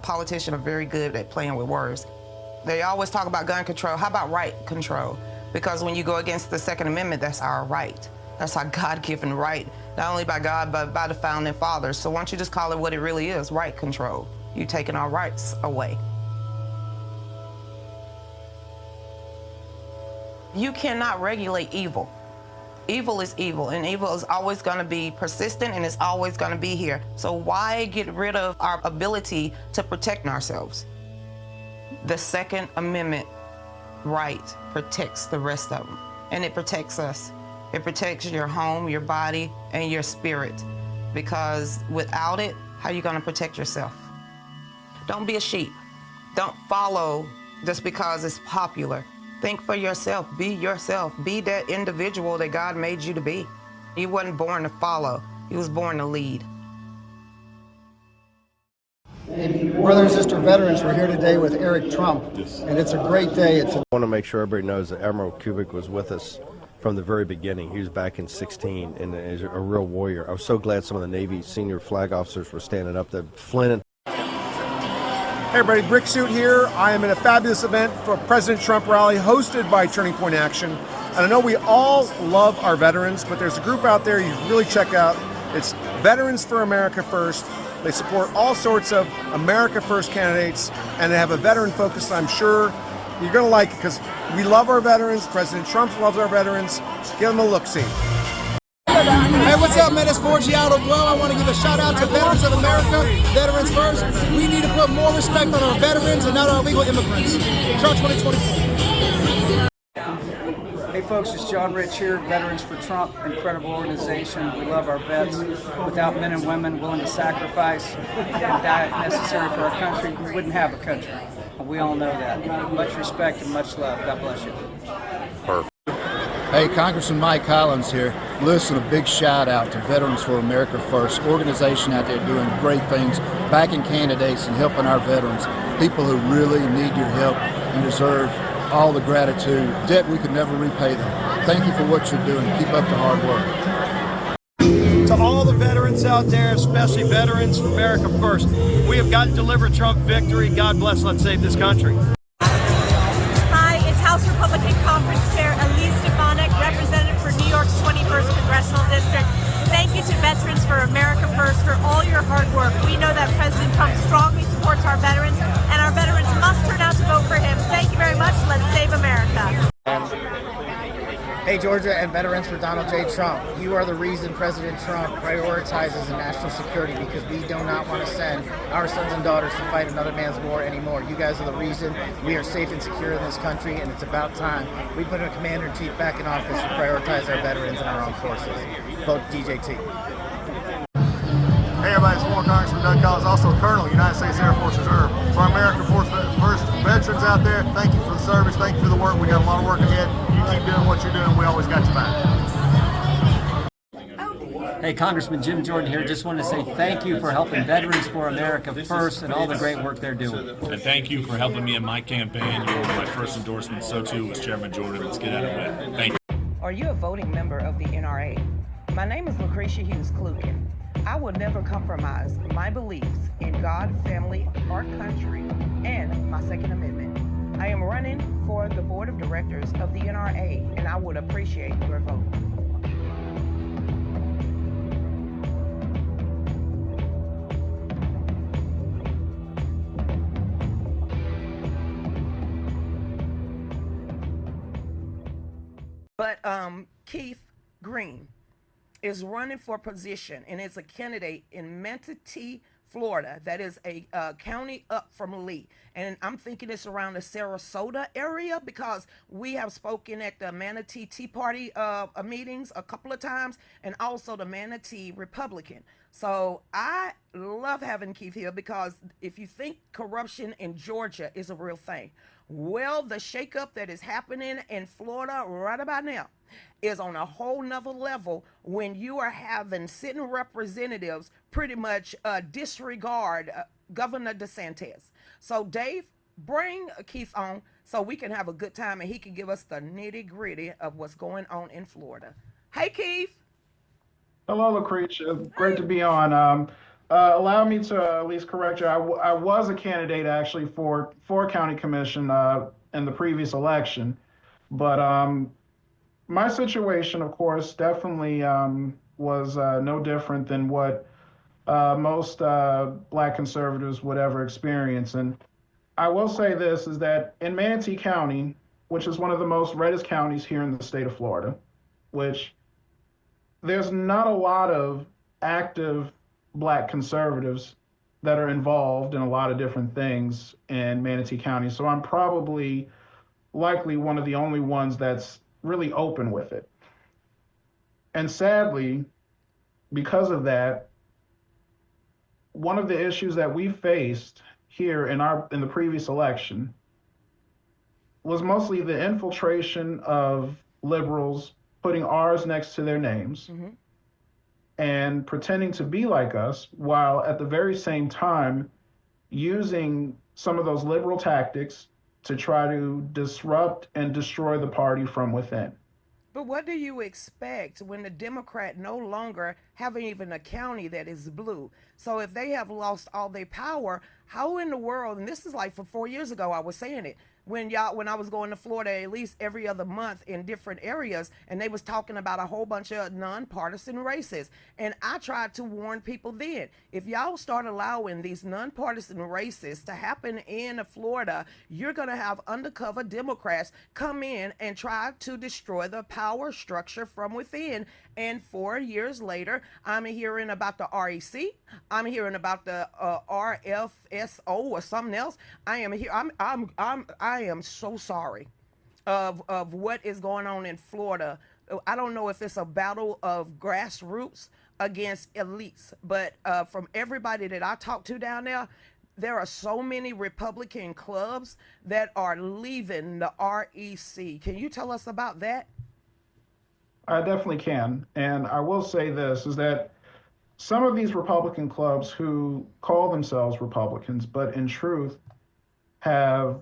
Politicians are very good at playing with words. They always talk about gun control. How about right control? Because when you go against the Second Amendment, that's our right. That's our God-given right, not only by God, but by the founding fathers. So why don't you just call it what it really is, right control. You're taking our rights away. You cannot regulate evil. Evil is evil, and evil is always going to be persistent, and it's always going to be here. So why get rid of our ability to protect ourselves? The Second Amendment right protects the rest of them, and it protects us. It protects your home, your body, and your spirit, because without it, how are you going to protect yourself? Don't be a sheep. Don't follow just because it's popular. Think for yourself. Be yourself. Be that individual that God made you to be. He wasn't born to follow. He was born to lead. Brother and sister veterans, we're here today with Eric Trump, and it's a great day. I want to make sure everybody knows that Admiral Kubik was with us from the very beginning. He was back in '16 and is a real warrior. I was so glad some of the Navy senior flag officers were standing up. That Flynn. Hey everybody, Brick Suit here. I am in a fabulous event for President Trump rally hosted by Turning Point Action. And I know we all love our veterans, but there's a group out there you really check out. It's Veterans for America First. They support all sorts of America First candidates, and they have a veteran focus. I'm sure you're going to like it because we love our veterans. President Trump loves our veterans. Give them a look-see. Hey, what's up, man? It's Forgiato. Well, I want to give a shout out to Veterans of America, Veterans First. We need to put more respect on our veterans and not our illegal immigrants. Trump 2024. Hey folks, it's John Rich here, Veterans for Trump, incredible organization. We love our vets. Without men and women willing to sacrifice and die if necessary for our country, we wouldn't have a country. And we all know that. Much respect and much love. God bless you. Perfect. Hey, Congressman Mike Collins here. Listen, a big shout out to Veterans for America First, organization out there doing great things, backing candidates and helping our veterans, people who really need your help and deserve all the gratitude. Debt we could never repay them. Thank you for what you're doing. Keep up the hard work. To all the veterans out there, especially Veterans for America First, we have got to deliver Trump victory. God bless, let's save this country. Hi, it's House Republican Conference Chair Elise Stefanik, representative for New York's 21st Congressional District. Thank you to Veterans for America First for all your hard work. We know that President Trump strongly supports our veterans, and our veterans must turn out to vote for him. Thank you very much. Let's save America. Hey Georgia and Veterans for Donald J. Trump. You are the reason President Trump prioritizes national security, because we do not want to send our sons and daughters to fight another man's war anymore. You guys are the reason we are safe and secure in this country, and it's about time we put a commander-in-chief back in office to prioritize our veterans and our armed forces. Vote DJT. Hey everybody, it's former Congressman Doug Collins, also Colonel, United States Air Force Reserve. For our America First veterans out there, thank you for the service, thank you for the work. We got a lot of work ahead. You keep doing what you're doing, we always got your back. Hey, Congressman Jim Jordan here. Just want to say thank you for helping Veterans for America First and all the great work they're doing. And thank you for helping me in my campaign. You were my first endorsement, so too was Chairman Jordan. Let's get out of it. Thank you. Are you a voting member of the NRA? My name is Lucretia Hughes NRA. I will never compromise my beliefs in God, family, our country, and my Second Amendment. I am running for the board of directors of the NRA, and I would appreciate your vote. But Keith Green is running for position and is a candidate in Manatee, Florida. That is a county up from Lee. And I'm thinking it's around the Sarasota area, because we have spoken at the Manatee Tea Party meetings a couple of times, and also the Manatee Republican. So I love having Keith here, because if you think corruption in Georgia is a real thing, well, the shakeup that is happening in Florida right about now is on a whole nother level, when you are having sitting representatives pretty much disregard Governor DeSantis. So Dave, bring Keith on so we can have a good time and he can give us the nitty gritty of what's going on in Florida. Hey, Keith. Hello, Lucretia. Great to be on. Allow me to at least correct you. I was a candidate actually for county commission in the previous election, but my situation, of course, definitely was no different than what most black conservatives would ever experience. And I will say this is that in Manatee County, which is one of the most reddest counties here in the state of Florida, which there's not a lot of active black conservatives that are involved in a lot of different things in Manatee County. So I'm probably likely one of the only ones that's really open with it. And sadly, because of that, one of the issues that we faced here in the previous election was mostly the infiltration of liberals putting R's next to their names and pretending to be like us, while at the very same time using some of those liberal tactics to try to disrupt and destroy the party from within. But what do you expect when the Democrat no longer have even a county that is blue? So if they have lost all their power, how in the world, and this is like for 4 years ago, I was saying it, when I was going to Florida at least every other month in different areas, and they was talking about a whole bunch of nonpartisan races. And I tried to warn people then, if y'all start allowing these nonpartisan races to happen in Florida, you're going to have undercover Democrats come in and try to destroy the power structure from within. And 4 years later, I'm hearing about the REC. I'm hearing about the RFSO or something else. I am so sorry of what is going on in Florida. I don't know if it's a battle of grassroots against elites, but from everybody that I talk to down there are so many Republican clubs that are leaving the REC. Can you tell us about that? I definitely can. And I will say this is that some of these Republican clubs who call themselves Republicans, but in truth have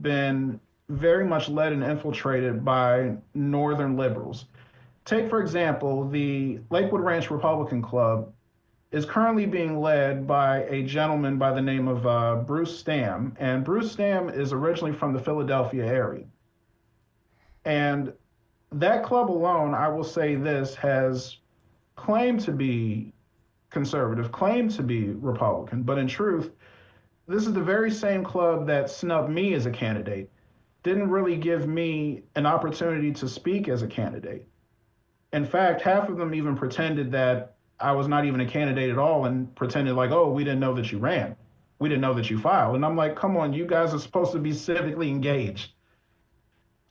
been very much led and infiltrated by Northern liberals. Take, for example, the Lakewood Ranch Republican Club is currently being led by a gentleman by the name of Bruce Stamm. And Bruce Stamm is originally from the Philadelphia area. And that club alone, I will say this, has claimed to be conservative, claimed to be Republican, but in truth, this is the very same club that snubbed me as a candidate, didn't really give me an opportunity to speak as a candidate. In fact, half of them even pretended that I was not even a candidate at all and pretended like, oh, we didn't know that you ran. We didn't know that you filed. And I'm like, come on, you guys are supposed to be civically engaged.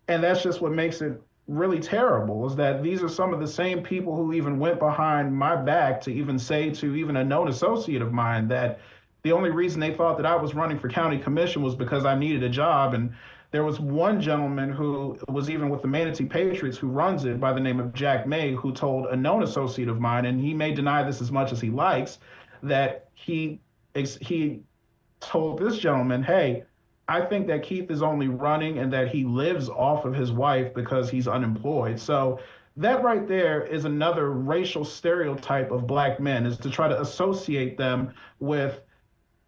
And that's just what makes it really terrible, is that these are some of the same people who even went behind my back to even say to even a known associate of mine that the only reason they thought that I was running for county commission was because I needed a job. And there was one gentleman who was even with the Manatee Patriots who runs it by the name of Jack May, who told a known associate of mine, and he may deny this as much as he likes, that he told this gentleman, hey, I think that Keith is only running and that he lives off of his wife because he's unemployed. So that right there is another racial stereotype of black men, is to try to associate them with,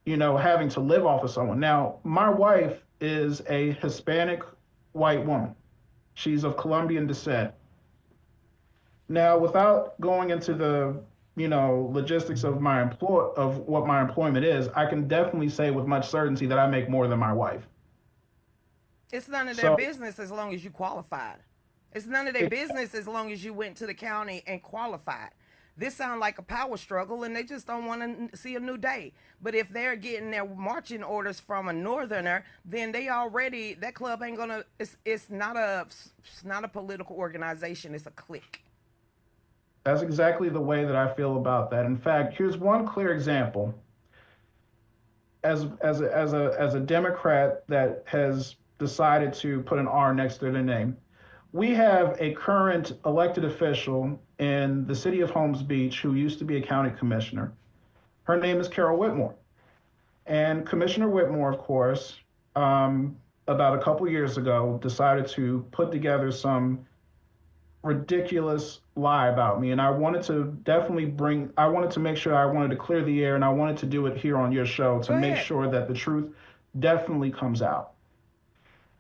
having to live off of someone. Now, my wife is a Hispanic white woman. She's of Colombian descent. Now, without going into the logistics of what my employment is, I can definitely say with much certainty that I make more than my wife. It's none of their business as long as you qualified. It's none of their business as long as you went to the county and qualified. This sounds like a power struggle, and they just don't want to see a new day. But if they're getting their marching orders from a northerner, then that club ain't gonna. It's not a political organization. It's a clique. That's exactly the way that I feel about that. In fact, here's one clear example. As a Democrat that has decided to put an R next to their name, we have a current elected official in the city of Holmes Beach who used to be a county commissioner. Her name is Carol Whitmore. And Commissioner Whitmore, of course, about a couple years ago, decided to put together some ridiculous lie about me. And I wanted to make sure I wanted to clear the air, and I wanted to do it here on your show to Go make ahead. sure that the truth definitely comes out.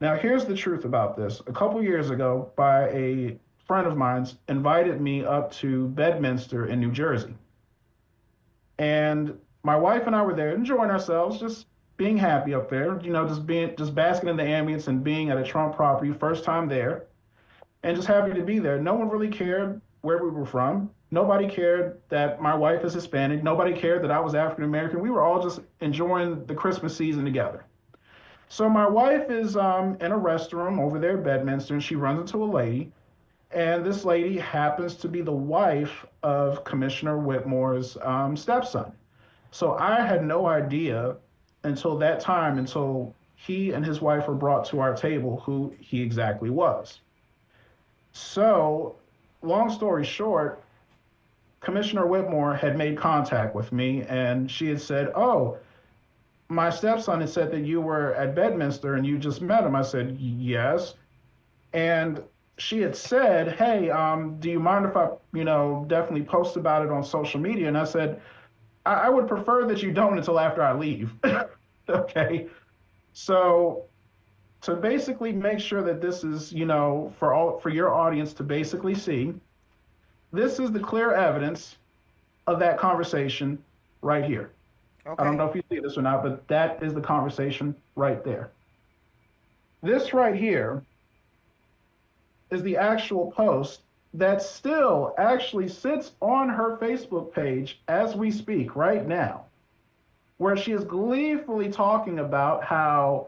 Now, here's the truth about this. A couple years ago, by a friend of mine's invited me up to Bedminster in New Jersey. And my wife and I were there enjoying ourselves, just being happy up there, just basking in the ambience and being at a Trump property, first time there, and just happy to be there. No one really cared where we were from. Nobody cared that my wife is Hispanic. Nobody cared that I was African American. We were all just enjoying the Christmas season together. So my wife is in a restroom over there at Bedminster, and she runs into a lady. And this lady happens to be the wife of Commissioner Whitmore's stepson. So I had no idea until he and his wife were brought to our table who he exactly was. So, long story short, Commissioner Whitmore had made contact with me, and she had said, "Oh, my stepson had said that you were at Bedminster and you just met him." I said, "Yes." And she had said, "Hey, do you mind if I, definitely post about it on social media?" And I said, I would prefer that you don't until after I leave." Okay. So to basically make sure that this is, for your audience to basically see, this is the clear evidence of that conversation right here. Okay. I don't know if you see this or not, but that is the conversation right there. This right here is the actual post that still actually sits on her Facebook page as we speak right now, where she is gleefully talking about how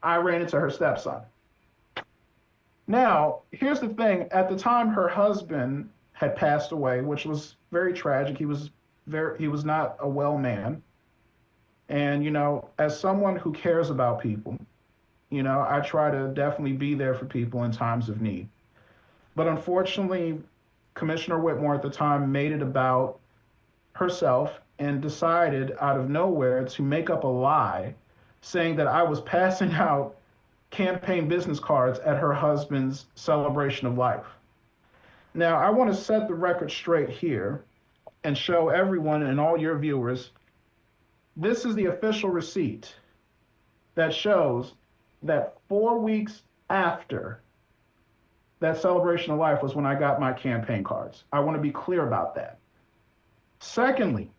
I ran into her stepson. Now, here's the thing. At the time, her husband had passed away, which was very tragic. He was not a well man. And, as someone who cares about people, I try to definitely be there for people in times of need. But unfortunately, Commissioner Whitmore at the time made it about herself and decided out of nowhere to make up a lie saying that I was passing out campaign business cards at her husband's celebration of life. Now, I want to set the record straight here and show everyone and all your viewers, this is the official receipt that shows that 4 weeks after that celebration of life was when I got my campaign cards. I want to be clear about that. Secondly,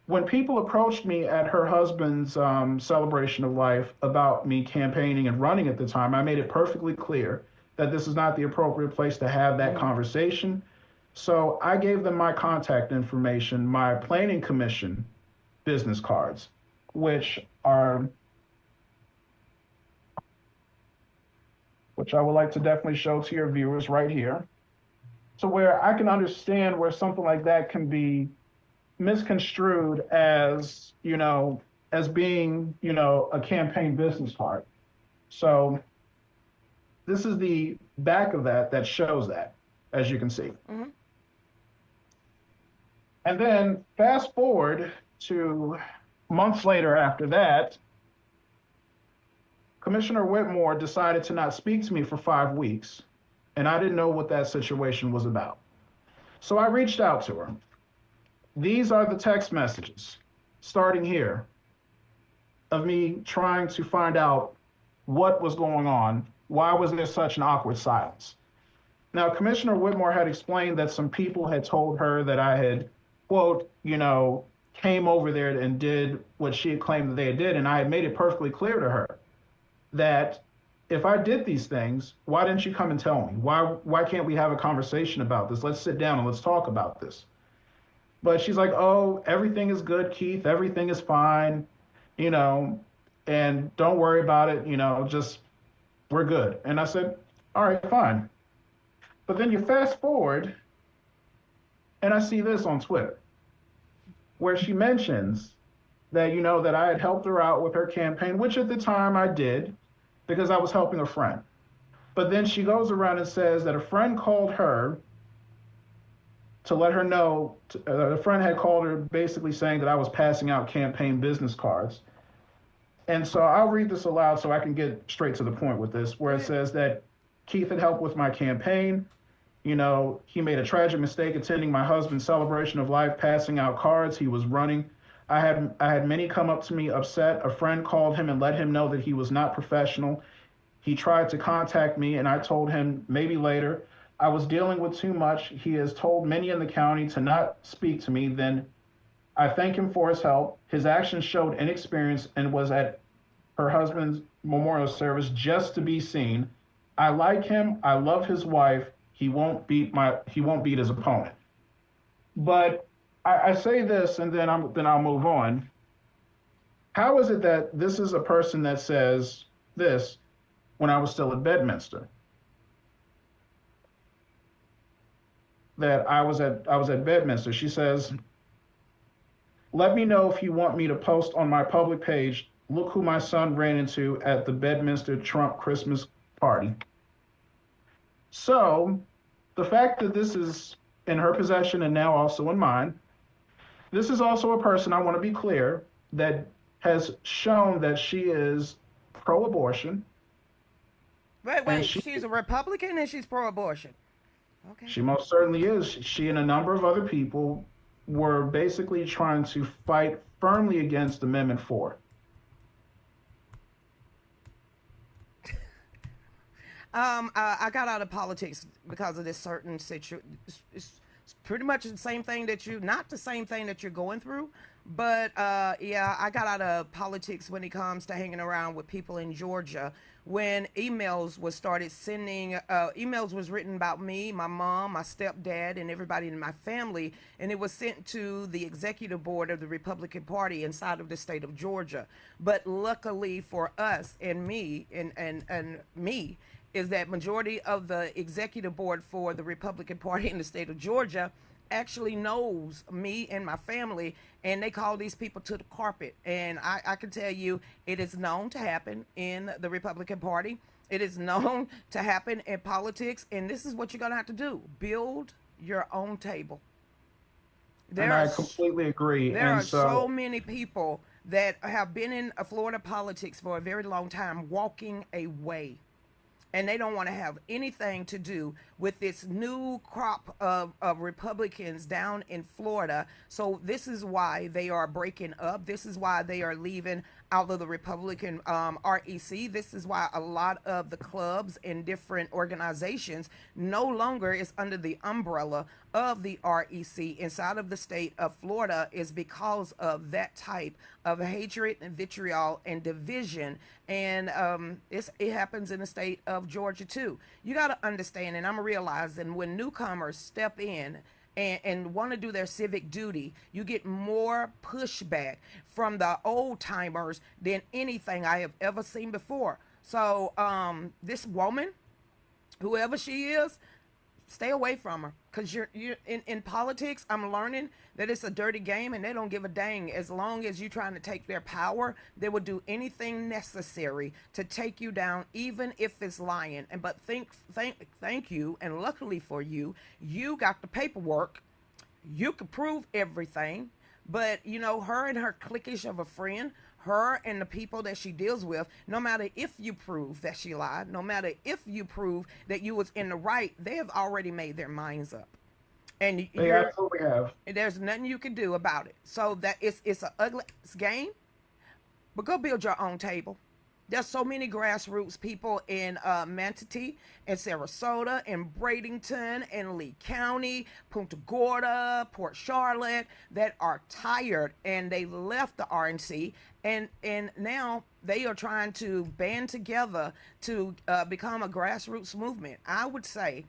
when people approached me at her husband's celebration of life about me campaigning and running at the time, I made it perfectly clear that this is not the appropriate place to have that conversation. So I gave them my contact information, my planning commission business cards, which I would like to definitely show to your viewers right here, to where I can understand where something like that can be misconstrued as, as being, a campaign business card. So this is the back of that shows that, as you can see. Mm-hmm. And then fast forward to months later after that, Commissioner Whitmore decided to not speak to me for 5 weeks, and I didn't know what that situation was about. So I reached out to her. These are the text messages, starting here, of me trying to find out what was going on. Why was there such an awkward silence? Now, Commissioner Whitmore had explained that some people had told her that I had, quote, came over there and did what she had claimed that they did, and I had made it perfectly clear to her that if I did these things, why didn't you come and tell me? Why can't we have a conversation about this? Let's sit down and let's talk about this. But she's like, "Oh, everything is good, Keith. Everything is fine, and don't worry about it. Just we're good." And I said, "All right, fine." But then you fast forward, and I see this on Twitter, where she mentions that, that I had helped her out with her campaign, which at the time I did, because I was helping a friend. But then she goes around and says that a friend called her to let her know, a friend had called her basically saying that I was passing out campaign business cards. And so I'll read this aloud so I can get straight to the point with this, where it says that Keith had helped with my campaign. You know, he made a tragic mistake attending my husband's celebration of life, passing out cards. He was running. I had many come up to me upset. A friend called him and let him know that he was not professional. He tried to contact me, and I told him maybe later. I was dealing with too much. He has told many in the county to not speak to me. Then I thank him for his help. His actions showed inexperience and was at her husband's memorial service just to be seen. I like him. I love his wife. He won't beat his opponent. But I say this, and then I'll move on. How is it that this is a person that says this when I was still at Bedminster? That I was at Bedminster. She says, "Let me know if you want me to post on my public page. Look who my son ran into at the Bedminster Trump Christmas party." So the fact that this is in her possession and now also in mine, this is also a person, I want to be clear, that has shown that she is pro-abortion. Wait, she's a Republican and she's pro-abortion. Okay. She most certainly is. She and a number of other people were basically trying to fight firmly against Amendment 4. I got out of politics because of this certain situation. It's pretty much the same thing not the same thing that you're going through, but yeah, I got out of politics when it comes to hanging around with people in Georgia when emails was written about me, my mom, my stepdad, and everybody in my family, and it was sent to the executive board of the Republican Party inside of the state of Georgia. But luckily for us and me and me, is that majority of the executive board for the Republican Party in the state of Georgia actually knows me and my family, and they call these people to the carpet. And I can tell you, it is known to happen in the Republican Party. It is known to happen in politics, and this is what you're going to have to do. Build your own table. And I completely agree. There are so many people that have been in Florida politics for a very long time walking away. And they don't want to have anything to do with this new crop of Republicans down in Florida. So this is why they are breaking up. This is why they are leaving out of the Republican REC. This is why a lot of the clubs and different organizations no longer is under the umbrella of the REC inside of the state of Florida, is because of that type of hatred and vitriol and division. And it happens in the state of Georgia too. You got to understand, and I'm realizing when newcomers step in and want to do their civic duty, you get more pushback from the old timers than anything I have ever seen before. So this woman, whoever she is, stay away from her, because you're in politics. I'm learning that it's a dirty game, and they don't give a dang. As long as you're trying to take their power, they will do anything necessary to take you down, even if it's lying. And but thank you, and luckily for you, you got the paperwork. You could prove everything. But you know, her and her cliquish of a friend, her and the people that she deals with, no matter if you prove that she lied, no matter if you prove that you was in the right, they have already made their minds up. And they absolutely have. There's nothing you can do about it. So that it's an ugly game, but go build your own table. There's so many grassroots people in Manatee and Sarasota and Bradenton and Lee County, Punta Gorda, Port Charlotte, that are tired, and they left the RNC, and now they are trying to band together to become a grassroots movement. I would say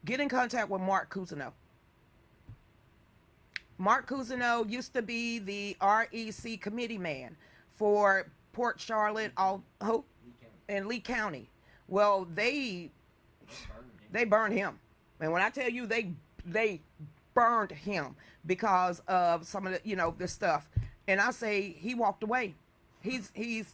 get in contact with Mark Cousineau. Mark Cousineau used to be the REC committee man for Port Charlotte, and Lee County. Well, they burned him, and when I tell you they burned him because of some of the this stuff, and I say he walked away. He's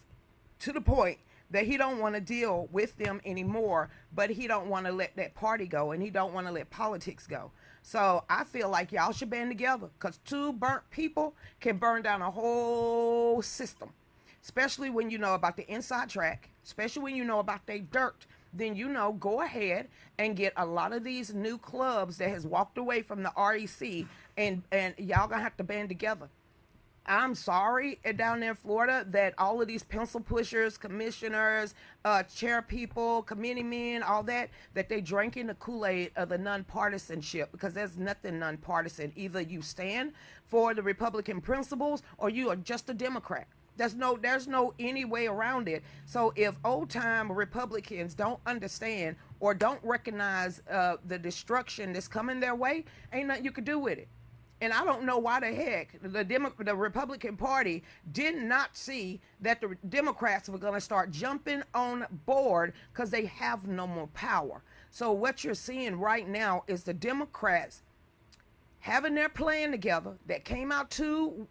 to the point that he don't want to deal with them anymore, but he don't want to let that party go, and he don't want to let politics go. So I feel like y'all should band together, because two burnt people can burn down a whole system. Especially when you know about the inside track, especially when you know about their dirt then go ahead and get a lot of these new clubs that has walked away from the REC, and y'all gonna have to band together. I'm sorry down there in Florida that all of these pencil pushers, commissioners, chair people, committee men, all that they drinking the Kool-Aid of the nonpartisanship, because there's nothing nonpartisan. Either you stand for the Republican principles or you are just a Democrat. There's no any way around it. So if old time Republicans don't understand or don't recognize the destruction that's coming their way, ain't nothing you can do with it. And I don't know why the heck the Republican Party did not see that the Democrats were going to start jumping on board, because they have no more power. So what you're seeing right now is the Democrats having their plan together that came out two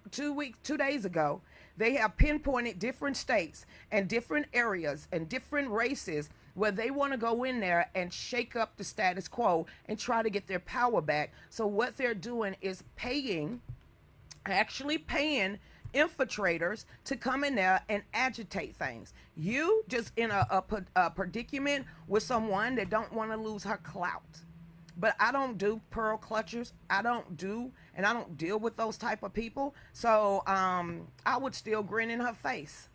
days ago. They have pinpointed different states and different areas and different races where they want to go in there and shake up the status quo and try to get their power back. So what they're doing is actually paying infiltrators to come in there and agitate things. You just in a predicament with someone that don't want to lose her clout. But I don't do pearl clutchers. I don't deal with those type of people. So I would still grin in her face.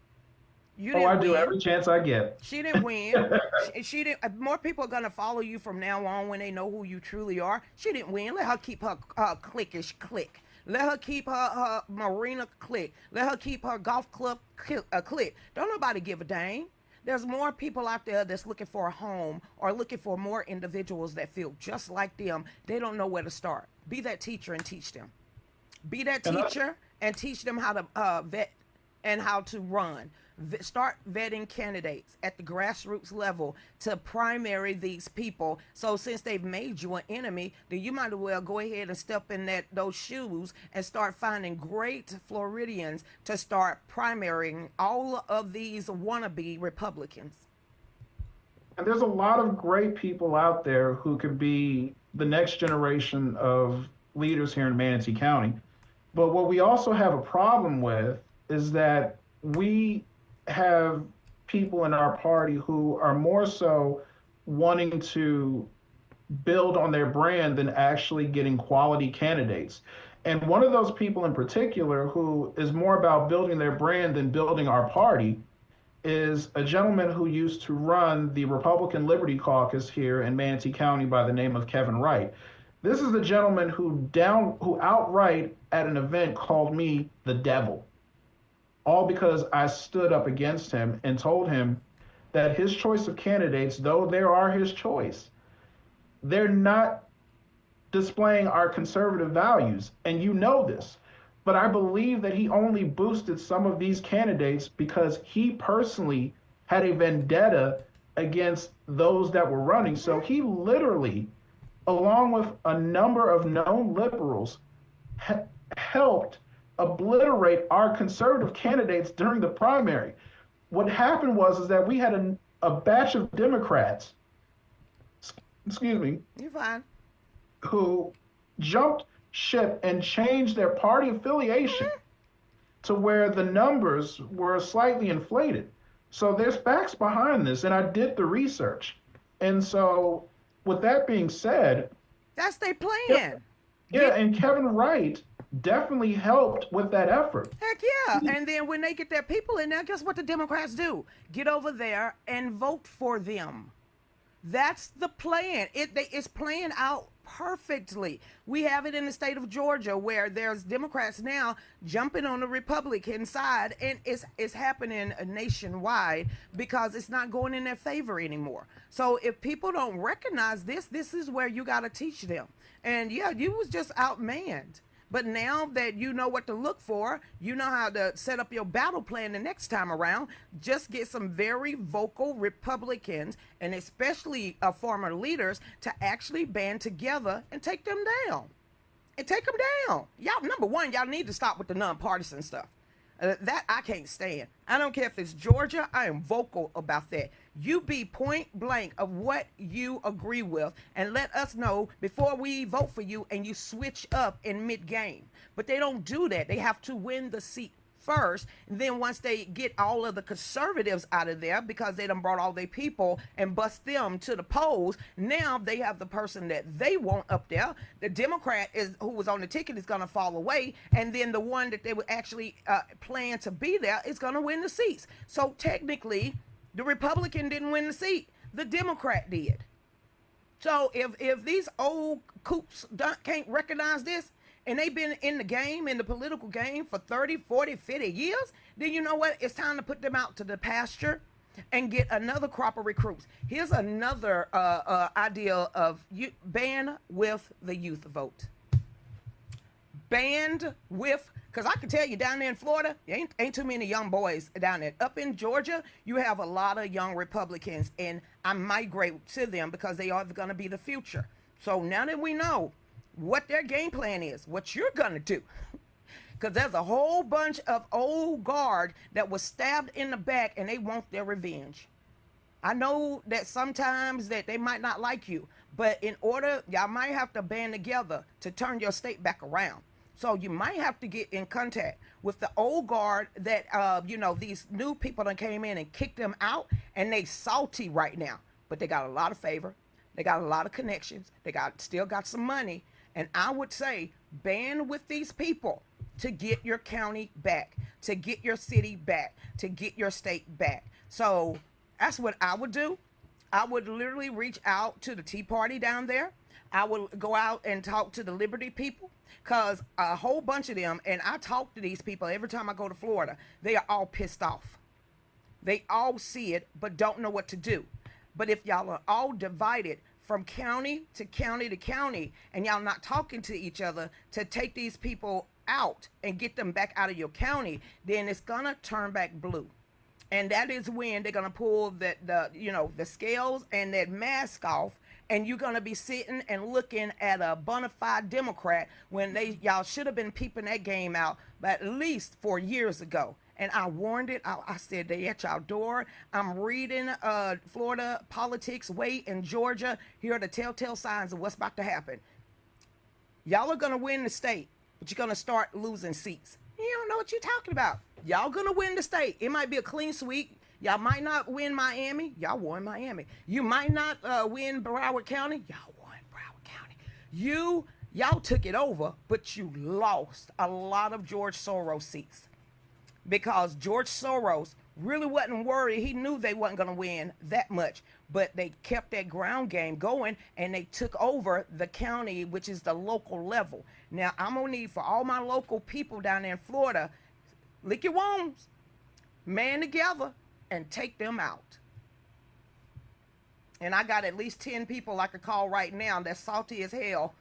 I do every chance I get. She didn't win. she didn't. More people are gonna follow you from now on when they know who you truly are. She didn't win. Let her keep her cliquish click. Let her keep her marina click. Let her keep her golf club click. Don't nobody give a dang. There's more people out there that's looking for a home or looking for more individuals that feel just like them. They don't know where to start. Be that teacher and teach them. Be that teacher and teach them how to vet and how to run. Start vetting candidates at the grassroots level to primary these people. So since they've made you an enemy, then you might as well go ahead and step in those shoes and start finding great Floridians to start primarying all of these wannabe Republicans. And there's a lot of great people out there who could be the next generation of leaders here in Manatee County. But what we also have a problem with is that we have people in our party who are more so wanting to build on their brand than actually getting quality candidates. And one of those people in particular who is more about building their brand than building our party is a gentleman who used to run the Republican Liberty Caucus here in Manatee County by the name of Kevin Wright. This is the gentleman who outright at an event called me the devil. All because I stood up against him and told him that his choice of candidates, though they are his choice, they're not displaying our conservative values. And you know this. But I believe that he only boosted some of these candidates because he personally had a vendetta against those that were running. So he literally, along with a number of known liberals, helped obliterate our conservative candidates during the primary. What happened was that we had a batch of Democrats, excuse me, you're fine, who jumped ship and changed their party affiliation to where the numbers were slightly inflated. So there's facts behind this, and I did the research. And so with that being said, that's their plan. Yeah, and Kevin Wright definitely helped with that effort. Heck yeah. And then when they get their people in there, guess what the Democrats do? Get over there and vote for them. That's the plan. It's playing out perfectly. We have it in the state of Georgia where there's Democrats now jumping on the Republican side, and it's happening nationwide because it's not going in their favor anymore. So if people don't recognize this is where you got to teach them. And yeah, you was just outmanned. But now that you know what to look for, you know how to set up your battle plan the next time around. Just get some very vocal Republicans and especially former leaders to actually band together and take them down. Y'all, number one, y'all need to stop with the nonpartisan stuff. That I can't stand. I don't care if it's Georgia. I am vocal about that. You be point blank of what you agree with and let us know before we vote for you and you switch up in mid-game. But they don't do that. They have to win the seat first. And then once they get all of the conservatives out of there because they done brought all their people and bust them to the polls, now they have the person that they want up there. The Democrat who was on the ticket is going to fall away, and then the one that they would actually plan to be there is going to win the seats. So technically, the Republican didn't win the seat. The Democrat did. So if these old coops can't recognize this, and they've been in the game, in the political game for 30, 40, 50 years, then you know what? It's time to put them out to the pasture and get another crop of recruits. Here's another idea of ban with the youth vote. Banned with, because I can tell you down there in Florida, ain't too many young boys down there. Up in Georgia, you have a lot of young Republicans, and I migrate to them because they are going to be the future. So now that we know what their game plan is, what you're going to do, because there's a whole bunch of old guard that was stabbed in the back and they want their revenge. I know that sometimes that they might not like you, but in order, y'all might have to band together to turn your state back around. So you might have to get in contact with the old guard that, these new people that came in and kicked them out, and they salty right now, but they got a lot of favor. They got a lot of connections. They still got some money. And I would say band with these people to get your county back, to get your city back, to get your state back. So that's what I would do. I would literally reach out to the Tea Party down there. I would go out and talk to the Liberty people, because a whole bunch of them, and I talk to these people every time I go to Florida, they are all pissed off. They all see it, but don't know what to do. But if y'all are all divided from county to county to county, and y'all not talking to each other to take these people out and get them back out of your county, then it's gonna turn back blue. And that is when they're gonna pull the scales and that mask off, and you're gonna be sitting and looking at a bona fide Democrat when y'all should have been peeping that game out at least 4 years ago. And I warned it. I said, they at y'all door. I'm reading Florida politics, wait, in Georgia. Here are the telltale signs of what's about to happen. Y'all are going to win the state, but you're going to start losing seats. You don't know what you're talking about. Y'all going to win the state. It might be a clean sweep. Y'all might not win Miami. Y'all won Miami. You might not win Broward County. Y'all won Broward County. Y'all took it over, but you lost a lot of George Soros seats. Because George Soros really wasn't worried. He knew they wasn't going to win that much, but they kept that ground game going, and they took over the county, which is the local level. Now, I'm going to need for all my local people down there in Florida, lick your wounds, man together, and take them out. And I got at least 10 people I could call right now that's salty as hell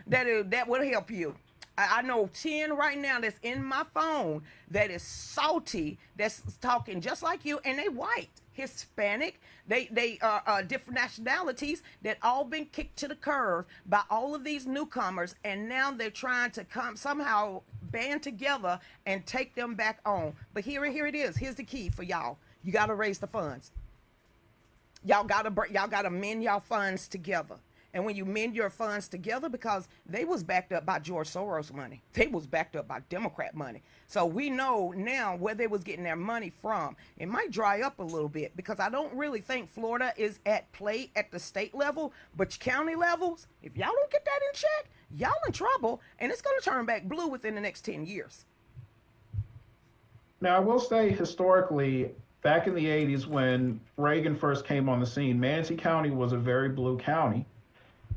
that would help you. I know 10 right now that's in my phone that is salty, that's talking just like you, and they white, Hispanic, they are different nationalities that all been kicked to the curb by all of these newcomers, and now they're trying to somehow band together and take them back on. But here it is. Here's the key for y'all. You got to raise the funds. Y'all got to mend y'all funds together. And when you mend your funds together, because they was backed up by George Soros money. They was backed up by Democrat money. So we know now where they was getting their money from. It might dry up a little bit, because I don't really think Florida is at play at the state level, but county levels, if y'all don't get that in check, y'all in trouble, and it's going to turn back blue within the next 10 years. Now, I will say historically, back in the 80s when Reagan first came on the scene, Manatee County was a very blue county.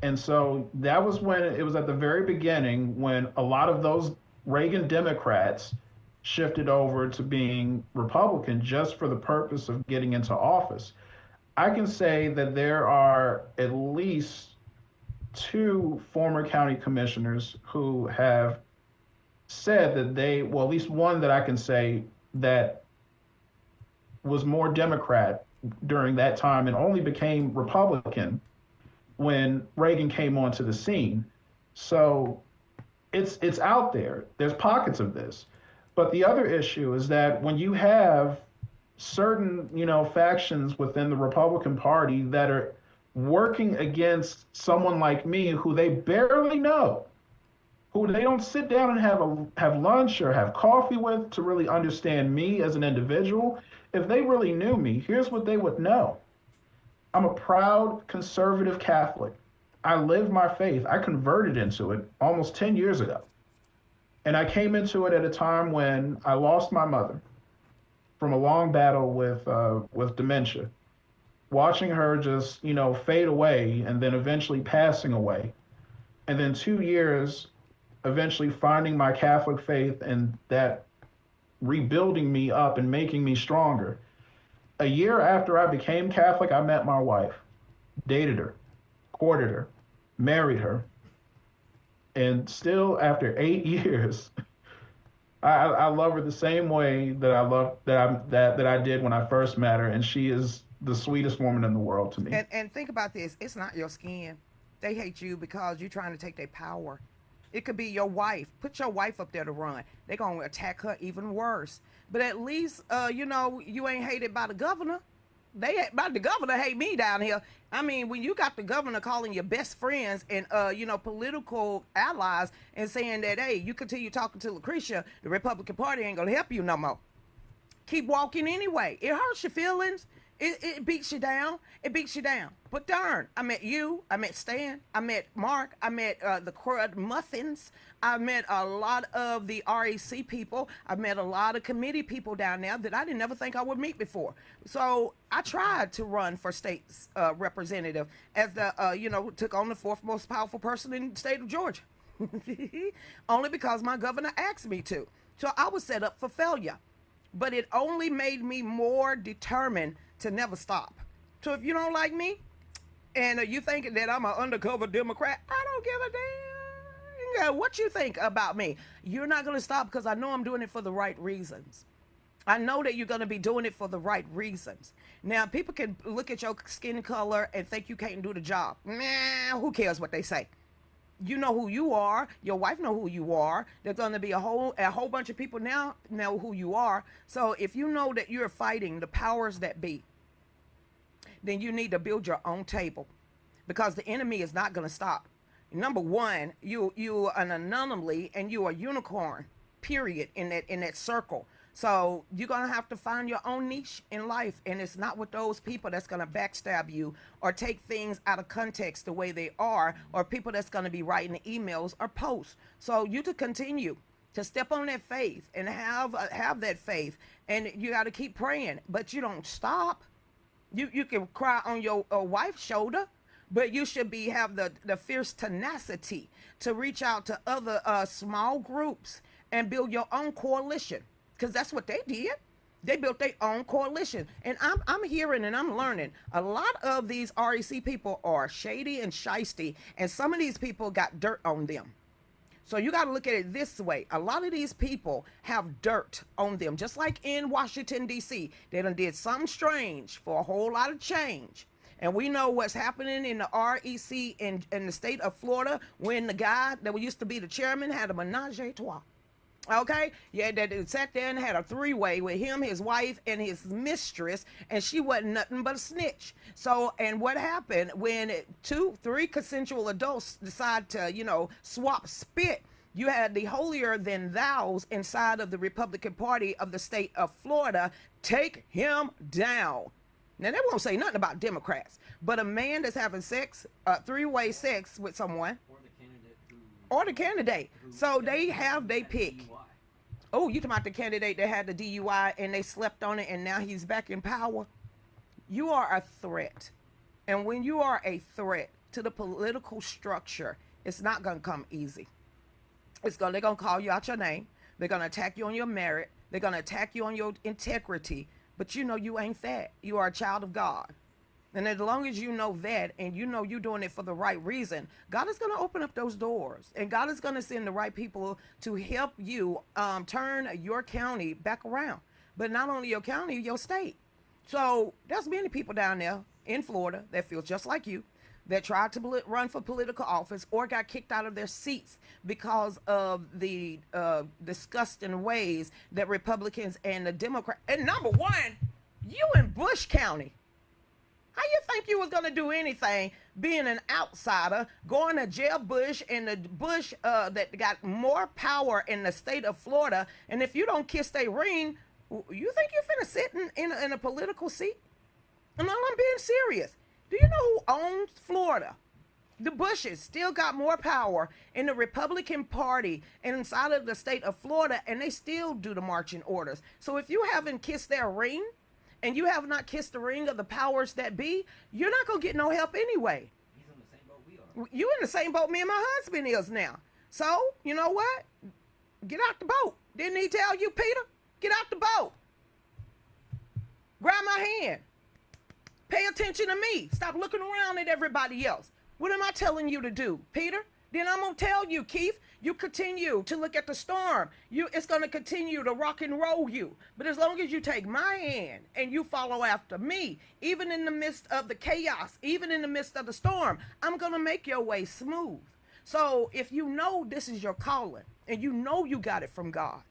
And so that was when it was at the very beginning when a lot of those Reagan Democrats shifted over to being Republican just for the purpose of getting into office. I can say that there are at least 2 former county commissioners who have said that at least one that I can say that was more Democrat during that time and only became Republican when Reagan came onto the scene. So it's out there. There's pockets of this. But the other issue is that when you have certain, factions within the Republican Party that are working against someone like me who they barely know, who they don't sit down and have lunch or have coffee with to really understand me as an individual. If they really knew me, here's what they would know. I'm a proud conservative Catholic. I live my faith. I converted into it almost 10 years ago. And I came into it at a time when I lost my mother from a long battle with dementia. Watching her just, fade away and then eventually passing away. And then 2 years eventually finding my Catholic faith and that rebuilding me up and making me stronger. A year after I became Catholic, I met my wife, dated her, courted her, married her, and still after 8 years, I love her the same way that I did when I first met her, and she is the sweetest woman in the world to me. And think about this: it's not your skin. They hate you because you're trying to take their power. It could be your wife. Put your wife up there to run. They're going to attack her even worse. But at least, you ain't hated by the governor. The governor hate me down here. I mean, when you got the governor calling your best friends and, political allies and saying that, hey, you continue talking to Lucretia, the Republican Party ain't going to help you no more. Keep walking anyway. It hurts your feelings. It beats you down. It beats you down. But darn, I met you. I met Stan. I met Mark. I met the Crud Muffins. I met a lot of the RAC people. I met a lot of committee people down there that I didn't ever think I would meet before. So I tried to run for state representative as took on the fourth most powerful person in the state of Georgia. Only because my governor asked me to. So I was set up for failure. But it only made me more determined to never stop. So if you don't like me and you thinking that I'm an undercover Democrat, I don't give a damn what you think about me. You're not going to stop because I know I'm doing it for the right reasons. I know that you're going to be doing it for the right reasons. Now, people can look at your skin color and think you can't do the job. Nah, who cares what they say? You know who you are. Your wife know who you are. There's going to be a whole bunch of people now know who you are. So if you know that you're fighting the powers that be, then you need to build your own table, because the enemy is not going to stop. Number one, you are an anomaly and you are a unicorn, period, in that circle. So you're going to have to find your own niche in life, and it's not with those people that's going to backstab you or take things out of context the way they are, or people that's going to be writing emails or posts. So you to continue to step on that faith and have that faith, and you got to keep praying, but you don't stop. You can cry on your wife's shoulder, but you should have the fierce tenacity to reach out to other small groups and build your own coalition, because that's what they did. They built their own coalition. And I'm hearing and I'm learning a lot of these REC people are shady and shisty, and some of these people got dirt on them. So you got to look at it this way. A lot of these people have dirt on them, just like in Washington, D.C. They done did something strange for a whole lot of change. And we know what's happening in the REC in the state of Florida when the guy that used to be the chairman had a menage a trois. Okay? Yeah, that sat there and had a three-way with him, his wife, and his mistress, and she wasn't nothing but a snitch. So, and what happened when 2-3 consensual adults decide to, swap spit? You had the holier-than-thous inside of the Republican Party of the state of Florida take him down. Now, they won't say nothing about Democrats, but a man that's having sex, three-way sex with someone, or the candidate. So they have they pick. Oh, you talking about the candidate that had the DUI and they slept on it and now he's back in power? You are a threat. And when you are a threat to the political structure, it's not going to come easy. They're going to call you out your name. They're going to attack you on your merit. They're going to attack you on your integrity. But you ain't that. You are a child of God. And as long as you know that, and you're doing it for the right reason, God is going to open up those doors. And God is going to send the right people to help you turn your county back around. But not only your county, your state. So there's many people down there in Florida that feel just like you, that tried to run for political office or got kicked out of their seats because of the disgusting ways that Republicans and the Democrats. And number one, you in Bush County. How you think you was gonna do anything being an outsider, going to Jeb Bush and the Bush that got more power in the state of Florida? And if you don't kiss their ring, you think you're finna sit in a political seat? And I'm being serious. Do you know who owns Florida? The Bushes still got more power in the Republican Party inside of the state of Florida, and they still do the marching orders. So if you haven't kissed their ring, and you have not kissed the ring of the powers that be, you're not going to get no help anyway. He's in the same boat we are. You in the same boat me and my husband is now. So, you know what? Get out the boat. Didn't he tell you, Peter? Get out the boat. Grab my hand. Pay attention to me. Stop looking around at everybody else. What am I telling you to do, Peter? Then I'm going to tell you, Keith, you continue to look at the storm. It's going to continue to rock and roll you. But as long as you take my hand and you follow after me, even in the midst of the chaos, even in the midst of the storm, I'm going to make your way smooth. So if you know this is your calling and you know you got it from God,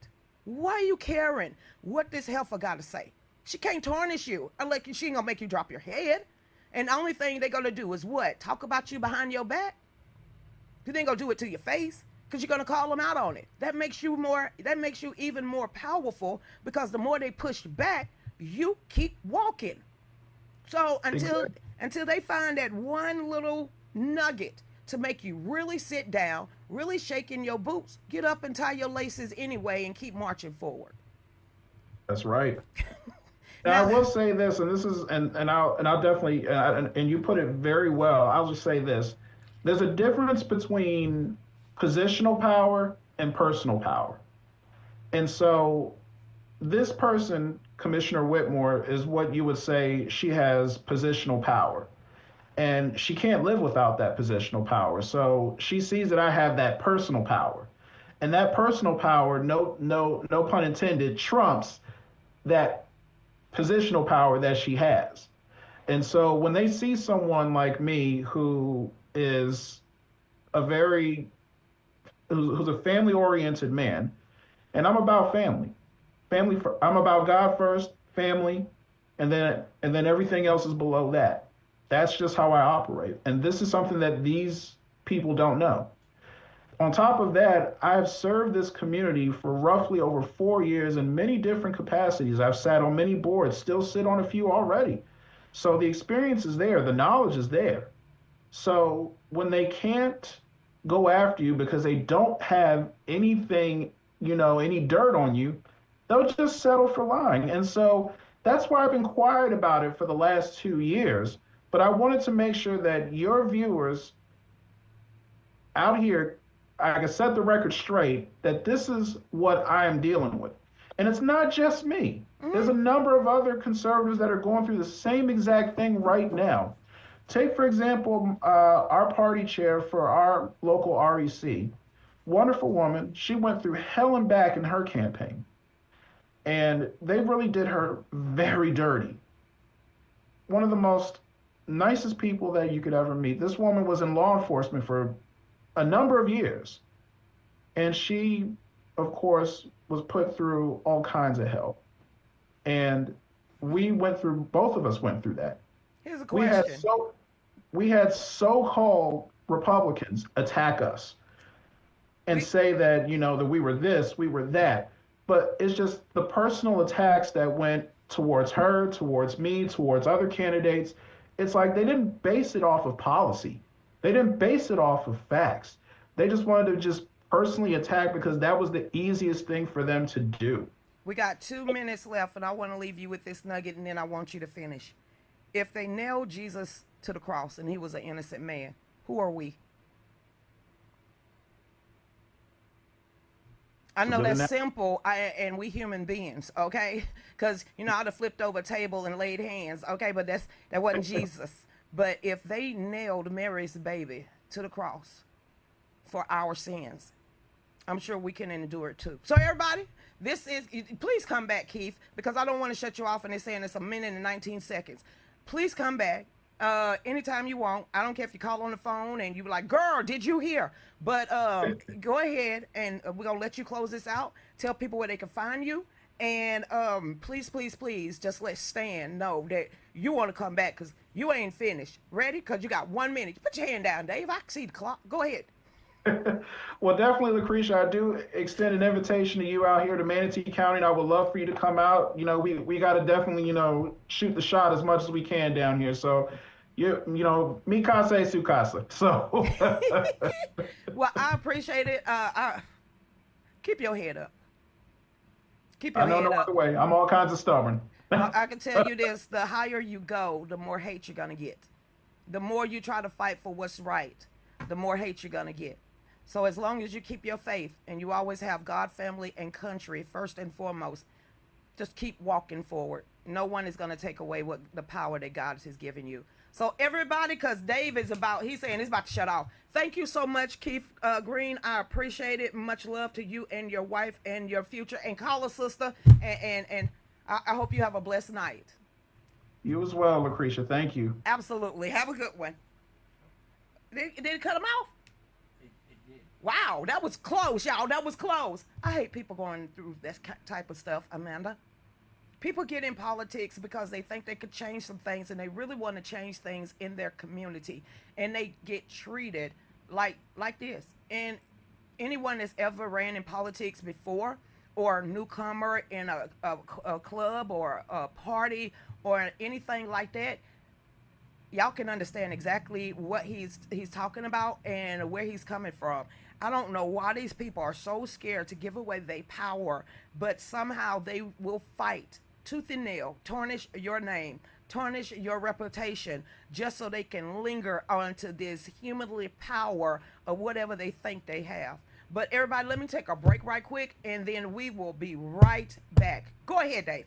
why are you caring what this heifer got to say? She can't tarnish you unless she ain't going to make you drop your head. And the only thing they're going to do is what? Talk about you behind your back? You ain't gonna do it to your face because you're gonna call them out on it. That makes you even more powerful because the more they push back, you keep walking. So until they find that one little nugget to make you really sit down, really shake in your boots, get up and tie your laces anyway and keep marching forward. That's right. Now, I will say this, and this is, and I'll definitely, and you put it very well. I'll just say this. There's a difference between positional power and personal power. And so this person, Commissioner Whitmore, is what you would say she has positional power. And she can't live without that positional power. So she sees that I have that personal power. And that personal power, no pun intended, trumps that positional power that she has. And so when they see someone like me who is who's a family-oriented man, and I'm about family. I'm about God first, family, and then everything else is below that. That's just how I operate. And this is something that these people don't know. On top of that, I've served this community for roughly over 4 years in many different capacities. I've sat on many boards, still sit on a few already. So the experience is there, the knowledge is there. So when they can't go after you because they don't have anything, any dirt on you, they'll just settle for lying. And so that's why I've been quiet about it for the last 2 years. But I wanted to make sure that your viewers out here, I can set the record straight that this is what I am dealing with. And it's not just me. There's a number of other conservatives that are going through the same exact thing right now. Take, for example, our party chair for our local REC, wonderful woman. She went through hell and back in her campaign. And they really did her very dirty. One of the most nicest people that you could ever meet. This woman was in law enforcement for a number of years. And she, of course, was put through all kinds of hell. And both of us went through that. Here's a question. We had so-called Republicans attack us and say that, that we were this, we were that. But it's just the personal attacks that went towards her, towards me, towards other candidates. It's like they didn't base it off of policy. They didn't base it off of facts. They just wanted to just personally attack because that was the easiest thing for them to do. We got 2 minutes left, and I want to leave you with this nugget, and then I want you to finish. If they nailed Jesus to the cross and he was an innocent man, who are we? I know that's simple, and we human beings, okay? Because, I'd have flipped over a table and laid hands, okay? But that wasn't Jesus. But if they nailed Mary's baby to the cross for our sins, I'm sure we can endure it too. So everybody, please come back, Keith, because I don't want to shut you off and they're saying it's a minute and 19 seconds. Please come back anytime you want. I don't care if you call on the phone and you're like, girl, did you hear? But go ahead and we're going to let you close this out. Tell people where they can find you And please, please, please, just let Stan know that you want to come back because you ain't finished. Ready? Because you got 1 minute. Put your hand down, Dave. I can see the clock. Go ahead. Well, definitely, Lucretia, I do extend an invitation to you out here to Manatee County, and I would love for you to come out. You know, we got to definitely, shoot the shot as much as we can down here. So, mi casa es su casa. So, Well, I appreciate it. Keep your head up. Keep your I know head no up. other way. I'm all kinds of stubborn. I can tell you this: the higher you go, the more hate you're gonna get. The more you try to fight for what's right, the more hate you're gonna get. So as long as you keep your faith and you always have God, family, and country first and foremost, just keep walking forward. No one is going to take away what the power that God has given you. So everybody, because Dave is he's saying he's about to shut off. Thank you so much, Keith Green. I appreciate it. Much love to you and your wife and your future. And call a sister. And I hope you have a blessed night. You as well, Lucretia. Thank you. Absolutely. Have a good one. Did it cut him off? Wow, that was close, y'all. That was close. I hate people going through this type of stuff, Amanda. People get in politics because they think they could change some things, and they really want to change things in their community, and they get treated like this. And anyone that's ever ran in politics before, or a newcomer in a club or a party or anything like that, y'all can understand exactly what he's talking about and where he's coming from. I don't know why these people are so scared to give away their power, but somehow they will fight tooth and nail, tarnish your name, tarnish your reputation, just so they can linger onto this humanly power of whatever they think they have. But everybody, let me take a break right quick, and then we will be right back. Go ahead, Dave.